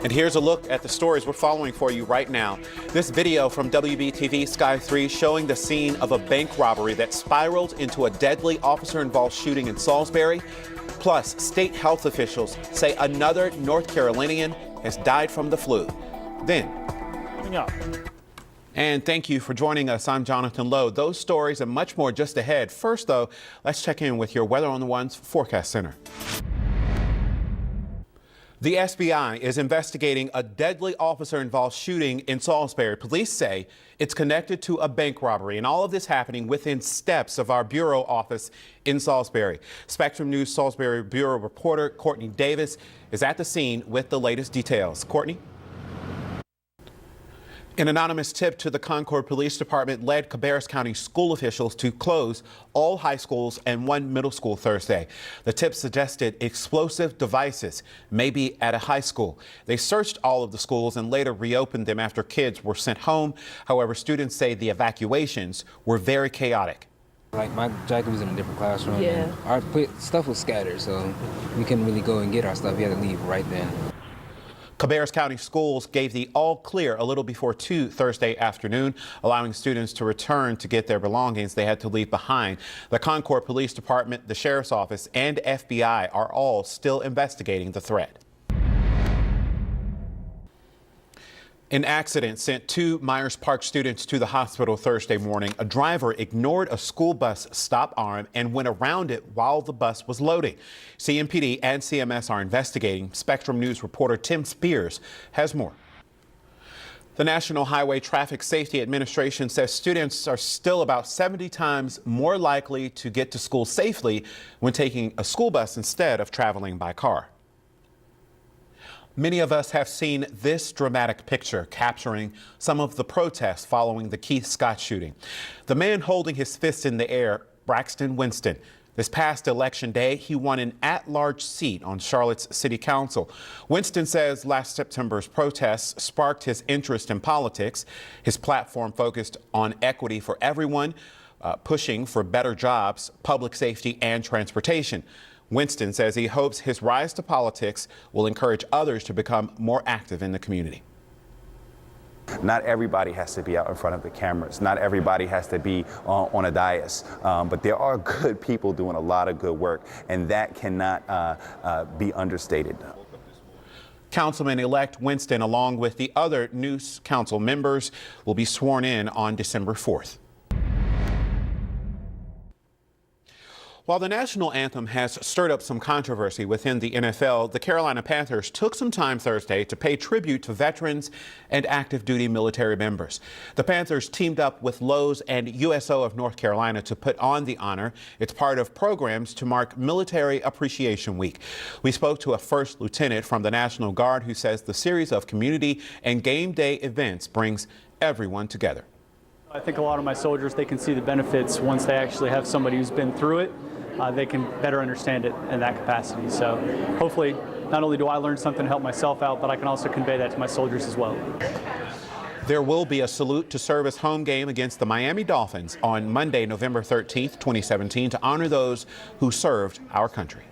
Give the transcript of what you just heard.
And here's a look at the stories we're following for you right now. This video from WBTV Sky 3 showing the scene of a bank robbery that spiraled into a deadly officer-involved shooting in Salisbury. Plus, state health officials say another North Carolinian has died from the flu. Then, coming up. And thank you for joining us. I'm Jonathan Lowe. Those stories and much more just ahead. First, though, let's check in with your Weather on the One's Forecast Center. The FBI is investigating a deadly officer-involved shooting in Salisbury. Police say it's connected to a bank robbery, and all of this happening within steps of our bureau office in Salisbury. Spectrum News Salisbury bureau reporter Courtney Davis is at the scene with the latest details. Courtney? An anonymous tip to the Concord Police Department led Cabarrus County school officials to close all high schools and one middle school Thursday. The tip suggested explosive devices may be at a high school. They searched all of the schools and later reopened them after kids were sent home. However, students say the evacuations were very chaotic. Like, my jacket was in a different classroom, and our stuff was scattered, so we couldn't really go and get our stuff. We had to leave right then. Cabarrus County Schools gave the all clear a little before 2 Thursday afternoon, allowing students to return to get their belongings they had to leave behind. The Concord Police Department, the Sheriff's Office, and FBI are all still investigating the threat. An accident sent 2 Myers Park students to the hospital Thursday morning. A driver ignored a school bus stop arm and went around it while the bus was loading. CMPD and CMS are investigating. Spectrum News reporter Tim Spears has more. The National Highway Traffic Safety Administration says students are still about 70 times more likely to get to school safely when taking a school bus instead of traveling by car. Many of us have seen this dramatic picture capturing some of the protests following the Keith Scott shooting. The man holding his fist in the air, Braxton Winston. This past election day, he won an at-large seat on Charlotte's City Council. Winston says last September's protests sparked his interest in politics. His platform focused on equity for everyone, pushing for better jobs, public safety, and transportation. Winston says he hopes his rise to politics will encourage others to become more active in the community. Not everybody has to be out in front of the cameras. Not everybody has to be on a dais. But there are good people doing a lot of good work, and that cannot be understated. Councilman-elect Winston, along with the other new council members, will be sworn in on December 4th. While the national anthem has stirred up some controversy within the NFL, the Carolina Panthers took some time Thursday to pay tribute to veterans and active duty military members. The Panthers teamed up with Lowe's and USO of North Carolina to put on the honor. It's part of programs to mark Military Appreciation Week. We spoke to a first lieutenant from the National Guard who says the series of community and game day events brings everyone together. I think a lot of my soldiers, they can see the benefits once they actually have somebody who's been through it. They can better understand it in that capacity. So hopefully, not only do I learn something to help myself out, but I can also convey that to my soldiers as well. There will be a salute to service home game against the Miami Dolphins on Monday, November 13th, 2017, to honor those who served our country.